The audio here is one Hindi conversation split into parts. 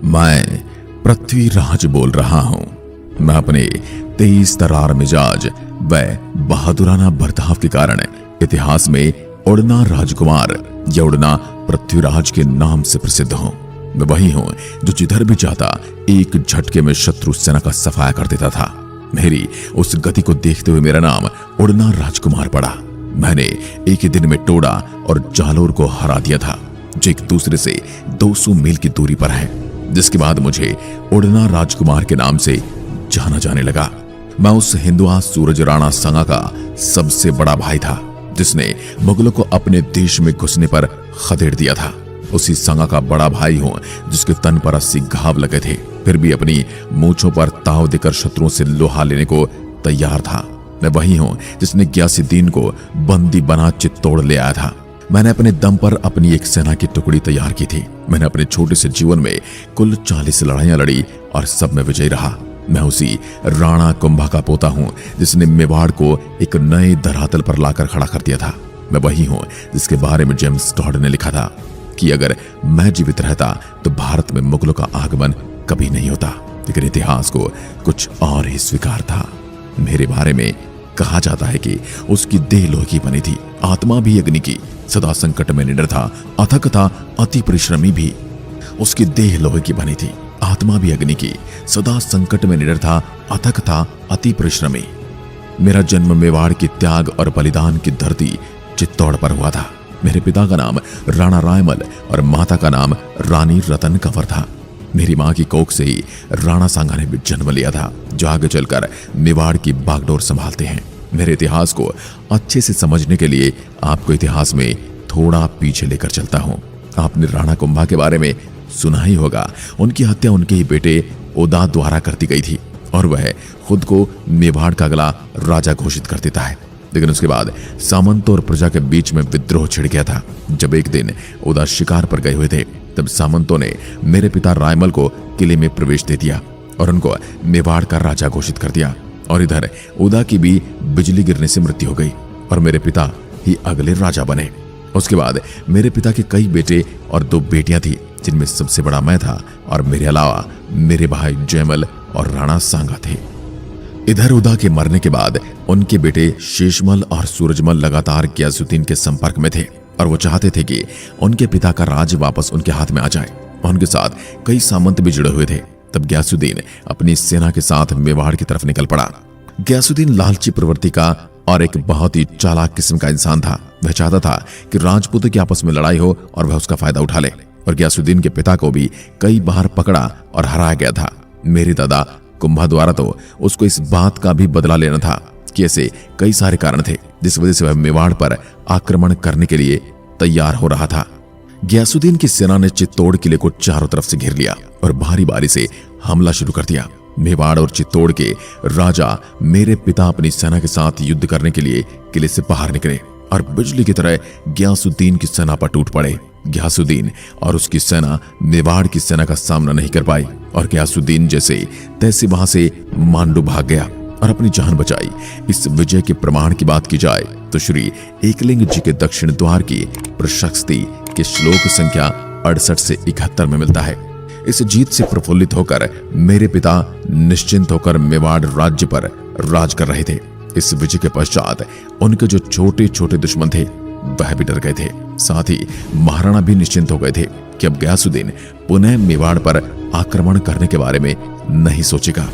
मैं पृथ्वीराज बोल रहा हूं। मैं अपने तेज तरार मिजाज व बहादुराना बर्ताव के कारण इतिहास में उड़ना राजकुमार या उड़ना पृथ्वीराज के नाम से प्रसिद्ध हूं। मैं वही हूं जो जिधर भी जाता एक झटके में शत्रु सेना का सफाया कर देता था। मेरी उस गति को देखते हुए मेरा नाम उड़ना राजकुमार पड़ा। मैंने एक ही दिन में टोडा और जालोर को हरा दिया था, जो एक दूसरे से 200 मील की दूरी पर है, जिसके बाद मुझे उड़ना राजकुमार के नाम से जाना जाने लगा। मैं उस हिंदुआ सूरज राणा संगा का सबसे बड़ा भाई था, जिसने मुगलों को अपने देश में घुसने पर खदेड़ दिया था। उसी संगा का बड़ा भाई हूं जिसके तन पर 80 घाव लगे थे, फिर भी अपनी मूंछों पर ताव देकर शत्रुओं से लोहा लेने को तैयार था। मैं वही हूं जिसने गयासुद्दीन को बंदी बना चित्तौड़ ले आया था। मैंने अपने दम पर अपनी एक सेना की टुकड़ी तैयार की थी। मैंने अपने छोटे से जीवन में कुल 40 लड़ाइयां लड़ी और सब में विजयी रहा। मैं उसी राणा कुंभा का पोता हूं जिसने मेवाड़ को एक नए धरातल पर लाकर खड़ा कर दिया था। मैं वही हूं जिसके बारे में जेम्स टॉड ने लिखा था कि अगर मैं जीवित रहता तो भारत में मुगलों का आगमन कभी नहीं होता, लेकिन इतिहास को कुछ और ही स्वीकार था। मेरे बारे में कहा जाता है कि उसकी देह लोहे की बनी थी, आत्मा भी अग्नि की, सदा संकट में निडर था, अथक था, अति परिश्रमी भी। उसकी देह लोहे की बनी थी, आत्मा भी अग्नि की, सदा संकट में निडर था, अथक था, अति परिश्रमी। मेरा जन्म मेवाड़ की त्याग और बलिदान की धरती चित्तौड़ पर हुआ था। मेरे पिता का नाम राणा रायमल और माता का नाम रानी रतन कंवर था। मेरी मां की कोख से ही राणा सांगा ने भी जन्म लिया था, जो आगे चलकर मेवाड़ की बागडोर संभालते हैं। मेरे इतिहास को अच्छे से समझने के लिए आपको इतिहास में थोड़ा पीछे लेकर चलता हूं। आपने राणा कुंभा के बारे में सुना ही होगा। उनकी हत्या उनके ही बेटे ओदा द्वारा कर दी गई थी और वह खुद को मेवाड़ का अगला राजा घोषित कर देता है। लेकिन उसके बाद सामंतों और प्रजा के बीच में विद्रोह छिड़ गया था। जब एक दिन ओदा शिकार पर गए हुए थे, तब सामंतों ने मेरे पिता रायमल को किले में प्रवेश दे दिया और उनको मेवाड़ का राजा घोषित कर दिया। और इधर ओदा की भी बिजली गिरने से मृत्यु हो गई और मेरे पिता ही अगले राजा बने। उसके बाद मेरे पिता के कई बेटे और 2 बेटियां थी, जिनमें सबसे बड़ा मैं था और मेरे अलावा मेरे भाई जयमल और राणा सांगा थे। इधर ओदा के मरने के बाद उनके बेटे शेषमल और सूरजमल लगातार गयासुद्दीन के संपर्क में थे और वो चाहते थे कि उनके पिता का राज वापस उनके हाथ में आ जाए। उनके साथ कई सामंत भी जुड़े हुए थे। तब गयासुद्दीन अपनी सेना के साथ मेवाड़ की तरफ निकल पड़ा। गयासुद्दीन लालची प्रवृत्ति का और एक बहुत ही चालाक किस्म का इंसान था। वह चाहता था कि राजपूतों की आपस में लड़ाई हो और वह उसका फायदा उठा ले। और गयासुद्दीन के पिता को भी कई बार पकड़ा और हराया गया था। मेरे दादा कुंभा द्वारा तो उसको इस बात का भी बदला लेना था कि ऐसे कई सारे कारण थे जिस वजह से वह मेवाड़ पर आक्रमण करने के लिए तैयार हो रहा था। गयासुद्दीन की सेना ने चित्तौड़ किले को चारों तरफ से घेर लिया और बारी बारी से हमला शुरू कर दिया। मेवाड़ और चित्तौड़ के राजा मेरे पिता अपनी सेना के साथ युद्ध करने के लिए किले से बाहर निकले और बिजली की तरह गयासुद्दीन की सेना पर टूट पड़े। गयासुद्दीन और उसकी सेना मेवाड़ की सेना का सामना नहीं कर पाई और गयासुद्दीन जैसे तैसे वहां से मांडू भाग गया और अपनी जान बचाई। इस विजय के प्रमाण की बात की जाए तो श्री एकलिंग जी के दक्षिण द्वार की प्रशस्ति के श्लोक संख्या 68 से 71 में मिलता है। इस जीत से प्रफुल्लित होकर मेरे पिता निश्चिंत होकर मेवाड़ राज्य पर राज कर रहे थे। इस विजय के पश्चात उनके जो छोटे छोटे दुश्मन थे वह भी डर गए थे। साथ ही महाराणा भी निश्चिंत हो गए थे कि अब गयासुद्दीन पुनः मेवाड़ पर आक्रमण करने के बारे में नहीं सोचेगा।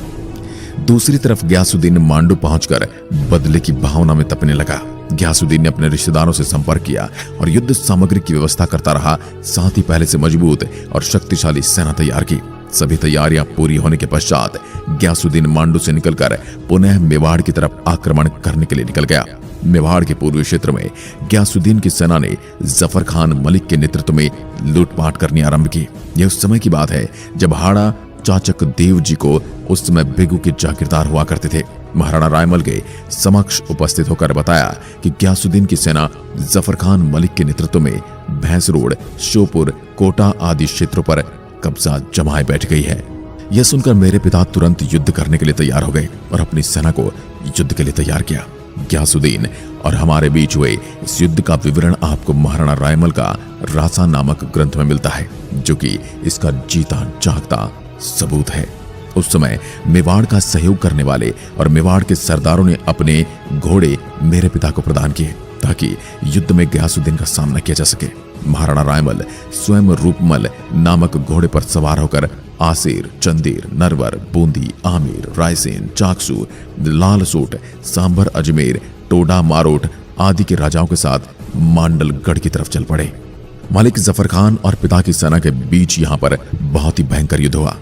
दूसरी तरफ गयासुद्दीन मांडू पहुंचकर बदले की भावना में तपने लगा। गयासुद्दीन ने अपने रिश्तेदारों से संपर्क किया और युद्ध सामग्री की व्यवस्था करता रहा। साथ ही पहले से मजबूत और शक्तिशाली सेना तैयार की। सभी तैयारियां पूरी होने के पश्चात गयासुद्दीन मांडू से निकलकर पुनः मेवाड़ की तरफ आक्रमण करने के लिए निकल गया। मेवाड़ के पूर्वी क्षेत्र में गयासुद्दीन की सेना ने जफर खान मलिक के नेतृत्व में लूटपाट करनी आरंभ की। यह उस समय की बात है जब हाड़ा चाचक देव जी को उस समय बेगू के जागीरदार हुआ करते थे। महाराणा रायमल के समक्ष उपस्थित होकर बताया कि गयासुद्दीन की सेना जफर खान मलिक के नेतृत्व में भैंस रोड, श्योपुर, कोटा आदि क्षेत्रों पर कब्जा जमाए बैठ गई है। यह सुनकर मेरे पिता तुरंत युद्ध करने के लिए तैयार हो गए और अपनी सेना को युद्ध के लिए तैयार किया। ग्यासुद्दीन और हमारे बीच हुए इस युद्ध का विवरण आपको महाराणा रायमल का रासा नामक ग्रंथ में मिलता है, जो कि इसका जीता जागता सबूत है। उस समय मेवाड़ का सहयोग करने वाले और मेवाड़ के सरदारों ने अपने घोड़े मेरे पिता को प्रदान किए ताकि युद्ध में ग्यासुद्दीन का सामना किया जा सके। महाराणा रायमल स्वयं रूपमल नामक घोड़े पर सवार होकर आसिर, चंदेर, नरवर, बूंदी, आमिर, रायसेन, चाकसू, लालसोट, सांभर, अजमेर, टोडा, मारोट आदि के राजाओं के साथ मांडलगढ़ की तरफ चल पड़े। मलिक जफर खान और पिता की सेना के बीच यहाँ पर बहुत ही भयंकर युद्ध हुआ,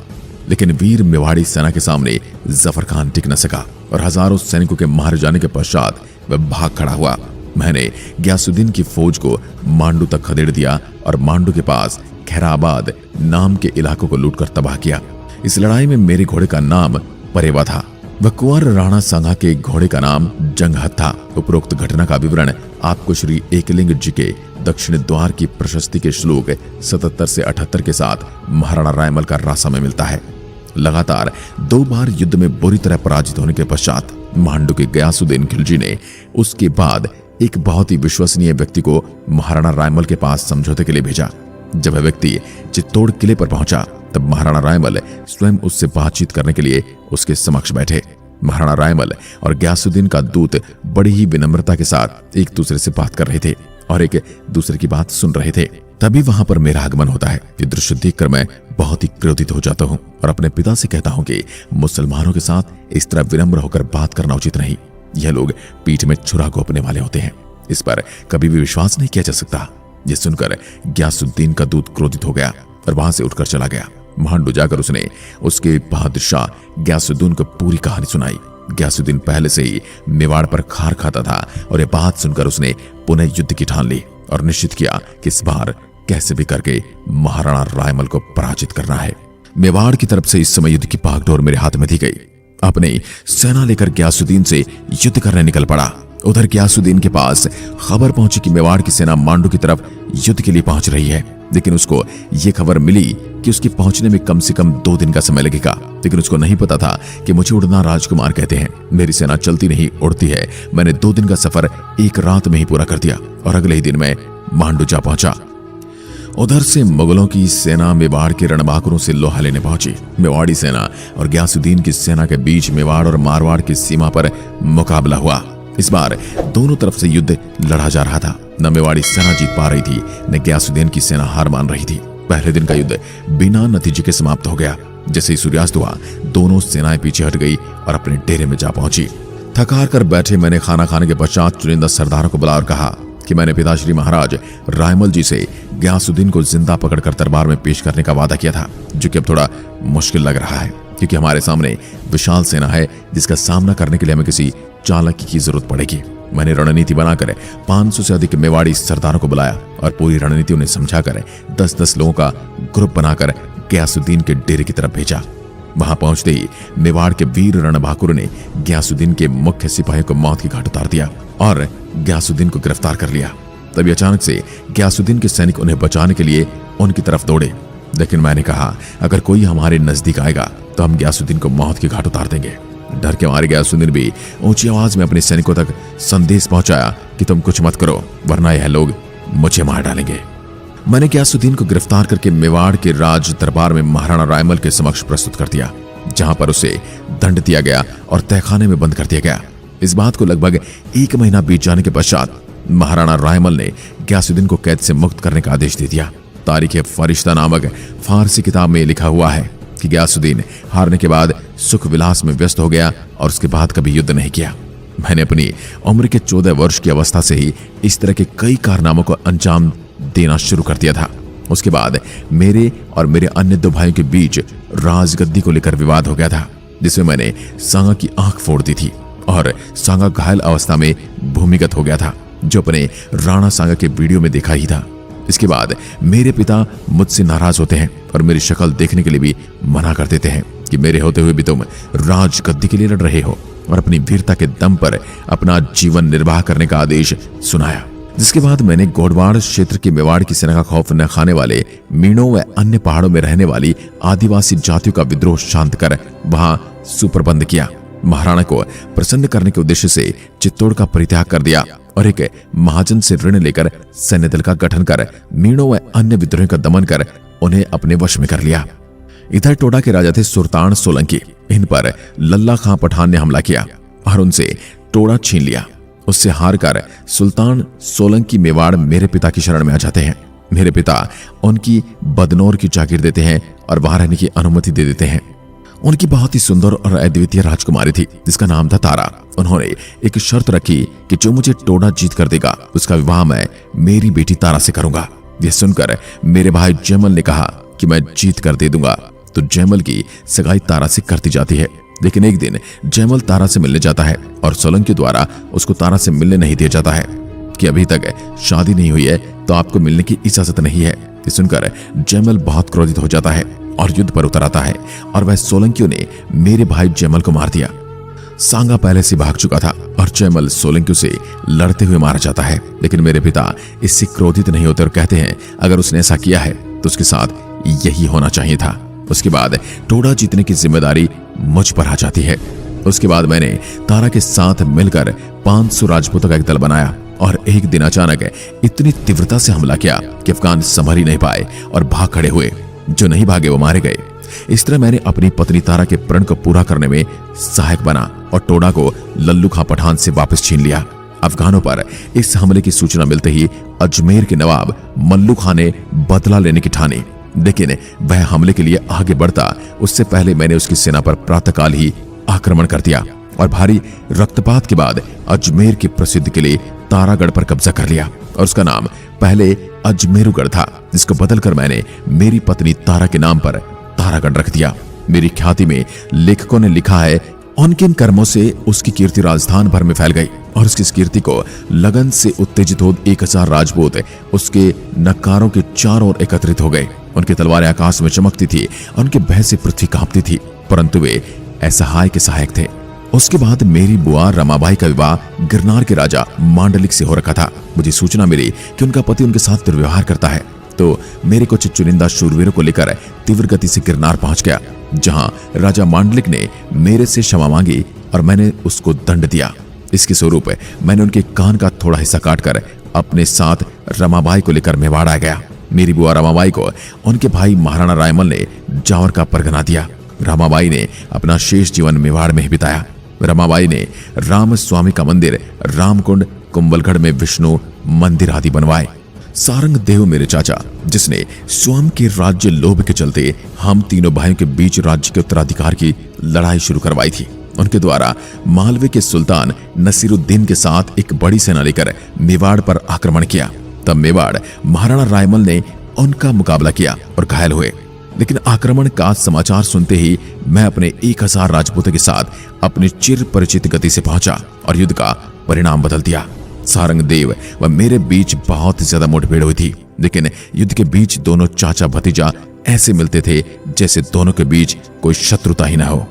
लेकिन वीर मेवाड़ी सेना के सामने जफर खान टिक न सका और हजारों सैनिकों के मारे जाने के पश्चात वह भाग खड़ा हुआ। मैंने ग्यासुद्दीन की फौज को मांडू तक खदेड़ दिया और मांडू के पास खैराबाद नाम के इलाकों को लूटकर तबाह किया। इस लड़ाई में मेरे घोड़े का नाम परेवा था, वह कुंवर राणा सांगा के घोड़े का नाम जंगहत था। उपरोक्त घटना का विवरण आपको श्री एकलिंग जी के दक्षिण द्वार की प्रशस्ति के श्लोक 77 से 78 के साथ महाराणा रायमल का रासा में मिलता है। लगातार 2 बार युद्ध में बुरी तरह पराजित होने के पश्चात मांडू के ग्यासुद्दीन खिलजी ने उसके बाद एक बहुत ही विश्वसनीय व्यक्ति को महाराणा रायमल के पास समझौते के लिए भेजा। जब वह व्यक्ति चित्तौड़ किले पर पहुंचा तब महाराणा रायमल स्वयं उससे बातचीत करने के लिए उसके समक्ष बैठे। महाराणा रायमल और ग्यासुद्दीन का दूत बड़ी ही विनम्रता के साथ एक दूसरे से बात कर रहे थे और एक दूसरे की बात सुन रहे थे। तभी वहां पर मेरा आगमन होता है। ये दृश्य देखकर मैं बहुत ही क्रोधित हो जाता हूं और अपने पिता से कहता हूं कि मुसलमानों के साथ इस तरह विनम्र होकर बात करना उचित नहीं। यह लोग पीठ में छुरा घोंपने वाले होते हैं, इस पर कभी भी विश्वास नहीं किया जा सकता। यह सुनकर ग्यासुद्दीन का दूत क्रोधित हो गया और वहां से उठकर चला गया। मांडू जाकर उसने उसके बादशाह ग्यासुद्दीन को पूरी कहानी सुनाई। ग्यासुद्दीन पहले से ही मेवाड़ पर खार खाता था और यह बात सुनकर उसने पुनः युद्ध की ठान ली और निश्चित किया कि इस बार कैसे भी करके महाराणा रायमल को पराजित करना है। मेवाड़ की तरफ से इस समय युद्ध की भागदौड़ मेरे हाथ में दी गई। अपनी सेना लेकर ग्यासुद्दीन से युद्ध करने निकल पड़ा। उधर ग्यासुद्दीन के पास खबर पहुंची कि मेवाड़ की सेना मांडू की तरफ युद्ध के लिए पहुंच रही है, लेकिन उसको यह खबर मिली कि उसके पहुंचने में कम से कम 2 दिन का समय लगेगा। लेकिन उसको नहीं पता था कि मुझे उड़ना राजकुमार कहते हैं। मेरी सेना चलती नहीं उड़ती है। मैंने 2 दिन का सफर एक रात में ही पूरा कर दिया और अगले ही दिन मैं मांडू जा पहुंचा। उधर से मुगलों की सेना मेवाड़ के रणबांकुरों से लोहा लेने पहुंची। मेवाड़ी सेना और ग्यासुद्दीन की सेना के बीच मेवाड़ और मारवाड़ की सीमा पर मुकाबला हुआ। इस बार दोनों तरफ से युद्ध लड़ा जा रहा था। न मेवाड़ी सेना जीत पा रही थी, न ग्यासुद्दीन की सेना हार मान रही थी। पहले दिन का युद्ध बिना नतीजे के समाप्त हो गया। जैसे ही सूर्यास्त हुआ, दोनों सेनाएं पीछे हट गई और अपने डेरे में जा पहुंची। थकार कर बैठे मैंने खाना खाने के पश्चात चुनिंदा सरदारों को बुलाकर कहा कि मैंने पिताश्री महाराज रायमल जी से ग्यासुद्दीन को जिंदा पकड़कर दरबार में पेश करने का वादा किया था, जो कि अब थोड़ा मुश्किल लग रहा है क्योंकि हमारे सामने विशाल सेना है जिसका सामना करने के लिए हमें किसी चालाकी की जरूरत पड़ेगी। मैंने रणनीति बनाकर 500 से अधिक मेवाड़ी सरदारों को बुलाया और पूरी रणनीति उन्हें समझाकर 10-10 लोगों का ग्रुप बनाकर ग्यासुद्दीन के डेरे की तरफ भेजा। वहां पहुंचते ही मेवाड़ के वीर रणबांकुरों ने ग्यासुद्दीन के मुख्य सिपाही को मौत की घाट उतार दिया और ग्यासुद्दीन को गिरफ्तार कर लिया। तभी अचानक से ग्यासुद्दीन के सैनिक उन्हें बचाने के लिए उनकी तरफ दौड़े, लेकिन मैंने कहा अगर कोई हमारे नजदीक आएगा तो हम ग्यासुद्दीन को मौत की घाट उतार देंगे। डर के मारे ग्यासुद्दीन भी ऊंची आवाज में अपने सैनिकों तक संदेश पहुंचाया कि तुम कुछ मत करो वरना यह लोग मुझे मार डालेंगे। मैंने ग्यासुद्दीन को गिरफ्तार करके मेवाड़ के राज दरबार में महाराणा रायमल के समक्ष प्रस्तुत कर दिया, जहां पर उसे दंड दिया गया और तहखाने में बंद कर दिया गया। इस बात को लगभग 1 महीना बीत जाने के पश्चात महाराणा रायमल ने ग्यासुद्दीन को कैद से मुक्त करने का आदेश दे दिया। तारीख फरिश्ता नामक फारसी किताब में लिखा हुआ है कि ग्यासुद्दीन हारने के बाद सुख विलास में व्यस्त हो गया और उसके बाद कभी युद्ध नहीं किया। मैंने अपनी उम्र के 14 वर्ष की अवस्था से ही इस तरह के कई कारनामों को अंजाम देना शुरू कर दिया था। उसके बाद मेरे और मेरे अन्य 2 भाइयों के बीच राजगद्दी को लेकर विवाद हो गया था, जिसमें मैंने सांगा की आंख फोड़ दी थी और सांगा घायल अवस्था में भूमिगत हो गया था, जो अपने राणा सांगा के वीडियो में देखा ही था। इसके बाद मेरे पिता मुझसे नाराज होते हैं और मेरी शक्ल देखने के लिए भी मना कर देते हैं कि मेरे होते हुए भी तुम राजगद्दी के लिए लड़ रहे हो, और अपनी वीरता के दम पर अपना जीवन निर्वाह करने का आदेश सुनाया। जिसके बाद मैंने गोडवाड़ क्षेत्र के मेवाड़ की सेना का खौफ न खाने वाले मीणों व अन्य पहाड़ों में रहने वाली आदिवासी जातियों का विद्रोह शांत कर वहां सुप्रबंध किया। महाराणा को प्रसन्न करने के उद्देश्य से चित्तौड़ का परित्याग कर दिया और एक महाजन से ऋण लेकर सैन्य दल का गठन कर मीणों व अन्य विद्रोहियों का दमन कर उन्हें अपने वश में कर लिया। इधर टोडा के राजा थे सुल्तान सोलंकी। इन पर लल्ला खां पठान ने हमला किया और उनसे टोडा छीन लिया। उससे हार कर सुल्तान सोलंकी मेवाड़ मेरे पिता की शरण में आ जाते हैं। मेरे पिता उनकी बदनौर की जागीर देते हैं और वहां रहने की अनुमति दे देते हैं। उनकी बहुत ही सुंदर और अद्वितीय राजकुमारी थी जिसका नाम था तारा। उन्होंने एक शर्त रखी कि जो मुझे टोडा जीत कर देगा उसका विवाह मैं मेरी बेटी तारा से करूंगा। यह सुनकर मेरे भाई जयमल ने कहा कि मैं जीत कर दे दूंगा। तो जयमल की सगाई तारा से करती जाती है। लेकिन एक दिन जयमल तारा से मिलने जाता है और सोलंकी द्वारा उसको तारा से मिलने नहीं दिया जाता है कि अभी तक शादी नहीं हुई है तो आपको मिलने की इजाजत नहीं है। ये सुनकर जयमल बहुत क्रोधित हो जाता है और युद्ध पर उतर आता है और वह सोलंकियों ने मेरे भाई जयमल को मार दिया। सांगा पहले से भाग चुका था और जयमल सोलंकियों से लड़ते हुए मारा जाता है। लेकिन मेरे पिता इससे क्रोधित नहीं होते और कहते हैं अगर उसने ऐसा किया है तो उसके साथ यही होना चाहिए था। उसके बाद टोडा जीतने की जिम्मेदारी मुझ पर आ जाती है। उसके बाद मैंने तारा के साथ मिलकर 500 राजपूतों का एक दल बनाया और एक दिन अचानक इतनी तीव्रता से हमला किया कि अफगान संभल ही नहीं पाए और भाग खड़े हुए। जो नहीं भागे वो मारे गए। इस तरह मैंने अपनी पत्नी तारा के प्रण को पूरा करने में सहायक बना और टोडा को लल्लू खां पठान से वापस छीन लिया। अफगानों पर इस हमले की सूचना मिलते ही अजमेर के नवाब मल्लू खां ने बदला लेने की ठानी। लेकिन वह हमले के लिए आगे बढ़ता उससे पहले मैंने उसकी सेना पर प्रातःकाल ही आक्रमण कर दिया और भारी रक्तपात के बाद अजमेर के प्रसिद्ध किले तारागढ़ पर कब्जा कर लिया। और उसका नाम पहले अजमेरुगढ़ था जिसको बदलकर मैंने मेरी पत्नी तारा के नाम पर तारागढ़ रख दिया। मेरी ख्याति में लेखकों ने लिखा है उनके इन कर्मों से उसकी कीर्ति राजस्थान भर में फैल गई और उसकी इस कीर्ति को लगन से उत्तेजित हो 1000 राजपूत उसके नक्कारों के चारों ओर एकत्रित हो गए। उनकी तलवारें आकाश में चमकती थी और उनके भय से पृथ्वी कांपती थी, परंतु वे असहाय के सहायक थे। उसके बाद मेरी बुआ रमाबाई का विवाह गिरनार के राजा मांडलिक से हो रखा था। मुझे सूचना मिली कि उनका पति उनके साथ दुर्व्यवहार करता है तो मेरे कुछ चुनिंदा शूरवीरों को लेकर तीव्र गति से गिरनार पहुंच गया, जहां राजा मांडलिक ने मेरे से क्षमा मांगी और मैंने उसको दंड दिया। इसके स्वरूप मैंने उनके कान का थोड़ा हिस्सा काटकर अपने साथ रमाबाई को लेकर मेवाड़ आ गया। मेरी बुआ रमाबाई को उनके भाई महाराणा रायमल ने जावर का परगना दिया। रमाबाई ने अपना शेष जीवन मेवाड़ में ही बिताया। रमाबाई ने राम स्वामी का मंदिर, रामकुंड, कुंभलगढ़ में विष्णु मंदिर आदि बनवाए। सारंग देव मेरे चाचा, जिसने स्वयं के राज्य लोभ के चलते हम तीनों भाइयों के बीच राज्य के उत्तराधिकार की लड़ाई शुरू करवाई थी, उनके द्वारा मालवे के सुल्तान नसीरुद्दीन के साथ एक बड़ी सेना लेकर मेवाड़ पर आक्रमण किया। तब मेवाड़ महाराणा रायमल ने उनका मुकाबला किया और घायल हुए। लेकिन आक्रमण का समाचार सुनते ही मैं अपने 1000 राजपूतों के साथ अपनी चिर परिचित गति से पहुंचा और युद्ध का परिणाम बदल दिया। सारंग देव व मेरे बीच बहुत ज्यादा मुठभेड़ हुई थी, लेकिन युद्ध के बीच दोनों चाचा भतीजा ऐसे मिलते थे जैसे दोनों के बीच कोई शत्रुता ही न हो।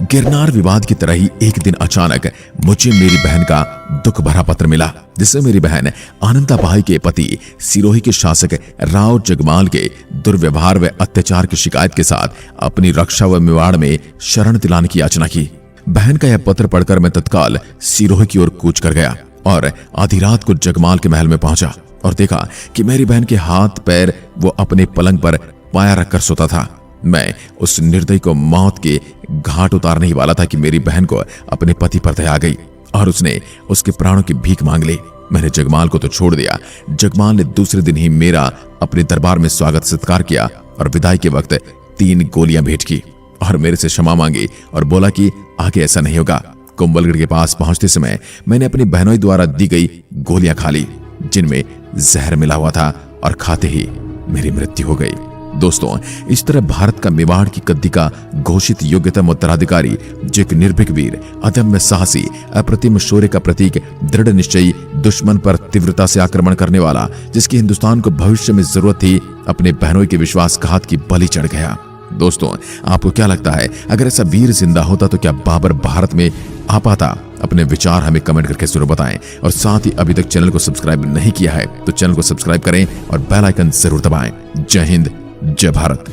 गिरनार विवाद की तरह ही एक दिन अचानक मुझे मेरी बहन का दुख भरा पत्र मिला, जिसमें मेरी बहन आनंदाबाई के पति सिरोही के शासक राव जगमाल के दुर्व्यवहार व अत्याचार की शिकायत के साथ अपनी रक्षा व मेवाड़ में शरण दिलाने की याचना की। बहन का यह पत्र पढ़कर मैं तत्काल सिरोही की ओर कूच कर गया और आधी रात को जगमाल के महल में पहुंचा और देखा कि मेरी बहन के हाथ पैर वो अपने पलंग पर पाया रखकर सोता था। मैं उस निर्दयी को मौत के घाट उतारने ही वाला था कि मेरी बहन को अपने पति पर दया आ गई और उसने उसके प्राणों की भीख मांग ली। मैंने जगमाल को तो छोड़ दिया, जगमाल ने दूसरे दिन ही मेरा अपने दरबार में स्वागत सत्कार किया और विदाई के वक्त 3 गोलियां भेंट की और मेरे से क्षमा मांगी और बोला कि आगे ऐसा नहीं होगा। कुंभलगढ़ के पास पहुंचते समय मैंने अपनी बहनों द्वारा दी गई गोलियां खा ली, जिनमें जहर मिला हुआ था और खाते ही मेरी मृत्यु हो गई। दोस्तों, इस तरह भारत का मेवाड़ की गद्दी का घोषित योग्यतम उत्तराधिकारी, जो एक निर्भीक वीर, अदम्य साहसी, अप्रतिम शौर्य का प्रतीक, दृढ़ निश्चयी, दुश्मन पर तीव्रता से आक्रमण करने वाला, जिसकी हिंदुस्तान को भविष्य में जरूरत थी, अपने बहनों के विश्वासघात की बलि चढ़ गया। दोस्तों, आपको क्या लगता है, अगर ऐसा वीर जिंदा होता तो क्या बाबर भारत में आ पाता? अपने विचार हमें कमेंट करके जरूर बताएं और साथ ही अभी तक चैनल को सब्सक्राइब नहीं किया है तो चैनल को सब्सक्राइब करें और बेल आइकन जरूर दबाएं। जय हिंद, जय भारत।